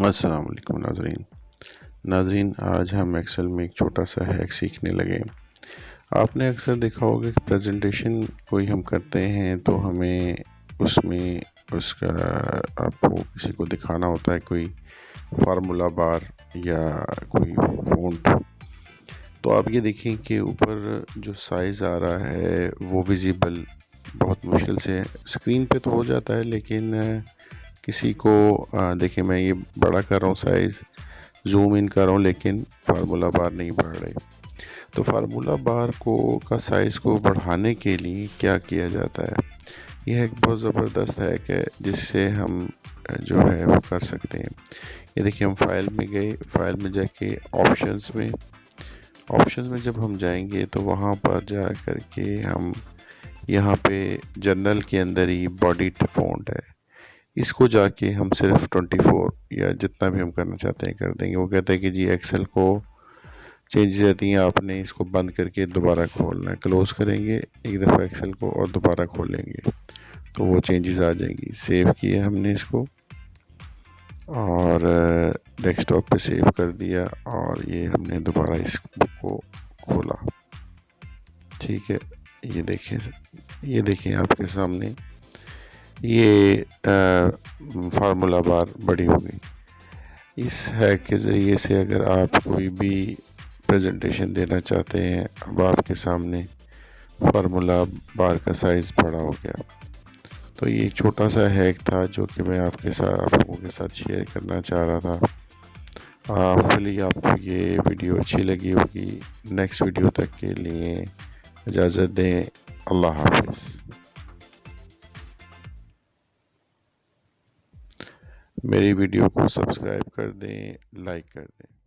السلام علیکم ناظرین، آج ہم ایکسل میں ایک چھوٹا سا ہیک سیکھنے لگے۔ آپ نے اکثر دیکھا ہوگا کہ پریزنٹیشن کوئی ہم کرتے ہیں تو ہمیں اس کا آپ کو کسی کو دکھانا ہوتا ہے کوئی فارمولا بار یا کوئی فونٹ، تو آپ یہ دیکھیں کہ اوپر جو سائز آ رہا ہے وہ ویزیبل بہت مشکل سے اسکرین پہ تو ہو جاتا ہے، لیکن کسی کو دیکھیں میں یہ بڑا کر رہا ہوں، سائز زوم ان کر رہا ہوں، لیکن فارمولا بار نہیں بڑھ رہے۔ تو فارمولا بار کا سائز کو بڑھانے کے لیے کیا کیا جاتا ہے، یہ ایک بہت زبردست ہیک ہے جس سے ہم جو ہے وہ کر سکتے ہیں۔ یہ دیکھیں ہم فائل میں گئے، فائل میں جا کے آپشنز میں جب ہم جائیں گے تو وہاں پر جا کر کے ہم یہاں پہ جنرل کے اندر ہی باڈی فونٹ ہے، اس کو جا کے ہم صرف 24 یا جتنا بھی ہم کرنا چاہتے ہیں کر دیں گے۔ وہ کہتا ہے کہ جی ایکسل کو چینجز آتی ہیں، آپ نے اس کو بند کر کے دوبارہ کھولنا ہے، کلوز کریں گے ایک دفعہ ایکسل کو اور دوبارہ کھولیں گے تو وہ چینجز آ جائیں گی۔ سیو کیا ہم نے اس کو اور ڈیسک ٹاپ پہ سیو کر دیا، اور یہ ہم نے دوبارہ اس بک کو کھولا، ٹھیک ہے۔ یہ دیکھیں آپ کے سامنے یہ فارمولا بار بڑی ہو گئی۔ اس ہیک کے ذریعے سے اگر آپ کوئی بھی پریزنٹیشن دینا چاہتے ہیں، اب آپ کے سامنے فارمولا بار کا سائز بڑا ہو گیا، تو یہ ایک چھوٹا سا ہیک تھا جو کہ میں آپ لوگوں کے ساتھ شیئر کرنا چاہ رہا تھا۔ ہوپفلی آپ کو یہ ویڈیو اچھی لگی ہوگی۔ نیکسٹ ویڈیو تک کے لیے اجازت دیں، اللہ حافظ۔ میری ویڈیو کو سبسکرائب کر دیں، لائک کر دیں۔